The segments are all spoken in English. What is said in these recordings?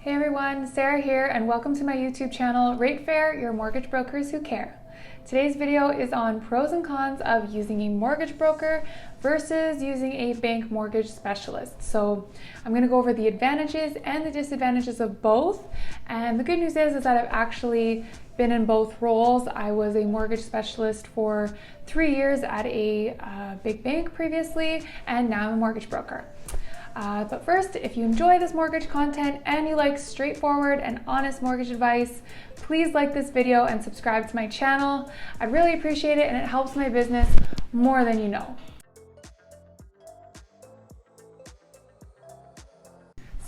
Hey everyone, Sarah here and welcome to my YouTube channel, Ratefair, your mortgage brokers who care. Today's video is on pros and cons of using a mortgage broker versus using a bank mortgage specialist. So I'm going to go over the advantages and the disadvantages of both. And the good news is that I've actually been in both roles. I was a mortgage specialist for 3 years at a big bank previously, and now I'm a mortgage broker. But first, if you enjoy this mortgage content and you like straightforward and honest mortgage advice, please like this video and subscribe to my channel. I'd really appreciate it and it helps my business more than you know.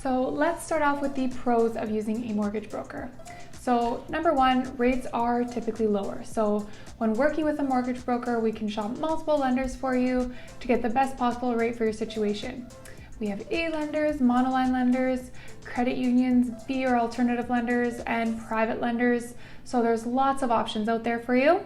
So let's start off with the pros of using a mortgage broker. So number one, rates are typically lower. So when working with a mortgage broker, we can shop multiple lenders for you to get the best possible rate for your situation. We have A lenders, monoline lenders, credit unions, B or alternative lenders, and private lenders. So there's lots of options out there for you.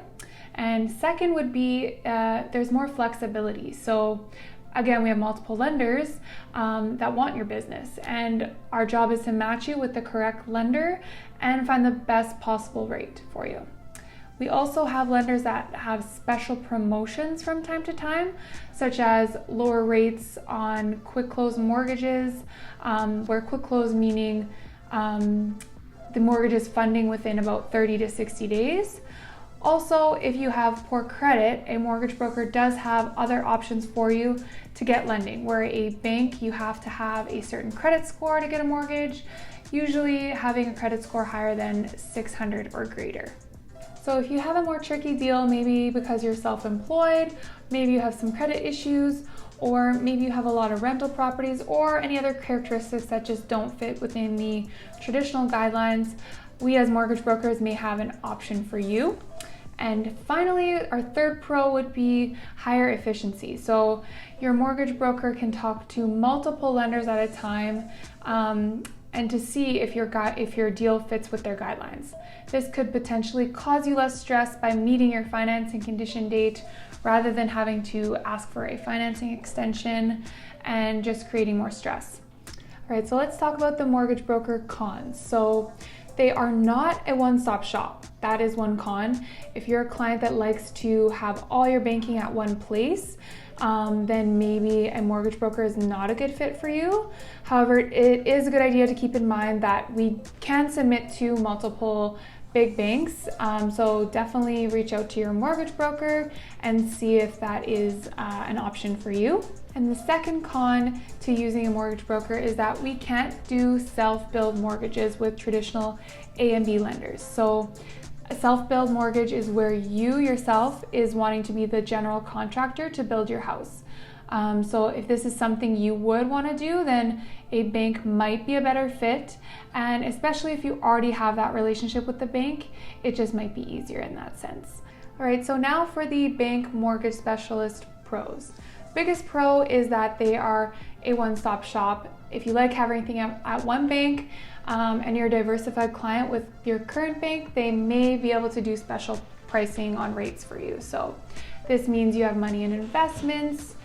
And second would be there's more flexibility. So again, we have multiple lenders that want your business, and our job is to match you with the correct lender and find the best possible rate for you. We also have lenders that have special promotions from time to time, such as lower rates on quick close mortgages, where quick close meaning the mortgage is funding within about 30 to 60 days. Also, if you have poor credit, a mortgage broker does have other options for you to get lending, where a bank you have to have a certain credit score to get a mortgage, usually having a credit score higher than 600 or greater. So if you have a more tricky deal, maybe because you're self-employed, maybe you have some credit issues, or maybe you have a lot of rental properties or any other characteristics that just don't fit within the traditional guidelines, we as mortgage brokers may have an option for you. And finally, our third pro would be higher efficiency. So your mortgage broker can talk to multiple lenders at a time and to see if your deal fits with their guidelines. This could potentially cause you less stress by meeting your financing condition date rather than having to ask for a financing extension and just creating more stress. All right, so let's talk about the mortgage broker cons. So they are not a one-stop shop. That is one con. If you're a client that likes to have all your banking at one place, then maybe a mortgage broker is not a good fit for you. However, it is a good idea to keep in mind that we can submit to multiple big banks. So definitely reach out to your mortgage broker and see if that is an option for you. And the second con to using a mortgage broker is that we can't do self-build mortgages with traditional A and B lenders. So a self-build mortgage is where you yourself is wanting to be the general contractor to build your house. So if this is something you would want to do, then a bank might be a better fit. And especially if you already have that relationship with the bank, it just might be easier in that sense. All right, so now for the bank mortgage specialist pros. Biggest pro is that they are a one-stop shop. If you like having everything at one bank and you're a diversified client with your current bank, they may be able to do special pricing on rates for you. So this means you have money in investments,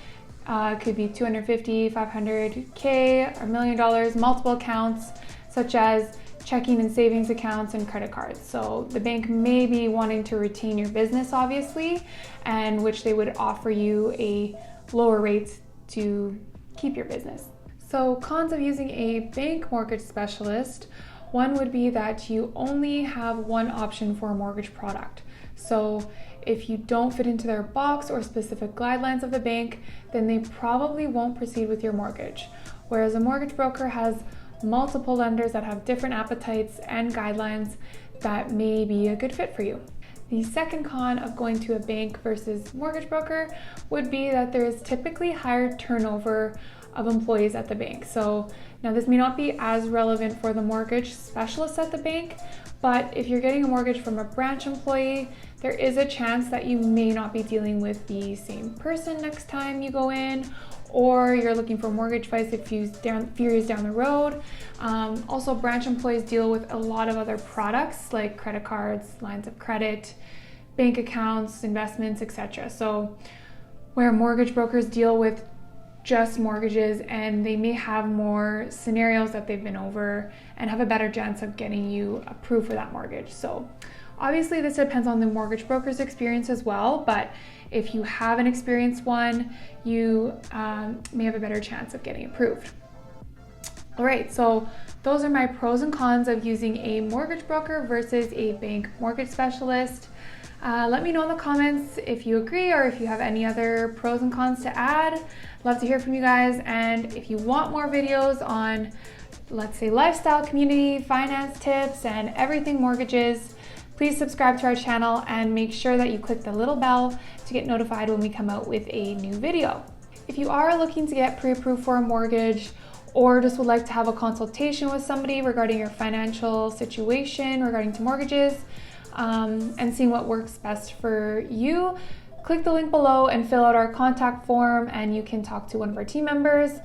could be $250,000, $500,000, or $1 million, multiple accounts such as checking and savings accounts and credit cards. So the bank may be wanting to retain your business, obviously, and which they would offer you a lower rates to keep your business. So cons of using a bank mortgage specialist, one would be that you only have one option for a mortgage product. So if you don't fit into their box or specific guidelines of the bank, then they probably won't proceed with your mortgage. Whereas a mortgage broker has multiple lenders that have different appetites and guidelines that may be a good fit for you. The second con of going to a bank versus mortgage broker would be that there is typically higher turnover of employees at the bank. So now this may not be as relevant for the mortgage specialist at the bank, but if you're getting a mortgage from a branch employee, there is a chance that you may not be dealing with the same person next time you go in, or you're looking for mortgage advice a few years down the road. Also, branch employees deal with a lot of other products like credit cards, lines of credit, bank accounts, investments, etc. So where mortgage brokers deal with just mortgages, and they may have more scenarios that they've been over and have a better chance of getting you approved for that mortgage. So obviously this depends on the mortgage broker's experience as well, but if you have an experienced one, you may have a better chance of getting approved. All right, so those are my pros and cons of using a mortgage broker versus a bank mortgage specialist. Let me know in the comments if you agree or if you have any other pros and cons to add. Love to hear from you guys. And if you want more videos on, let's say, lifestyle, community, finance tips, and everything mortgages, please subscribe to our channel and make sure that you click the little bell to get notified when we come out with a new video. If you are looking to get pre-approved for a mortgage, or just would like to have a consultation with somebody regarding your financial situation regarding to mortgages, and seeing what works best for you, click the link below and fill out our contact form and you can talk to one of our team members.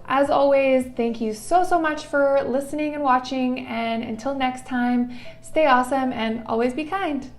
As always, thank you so much for listening and watching, and until next time, stay awesome and always be kind.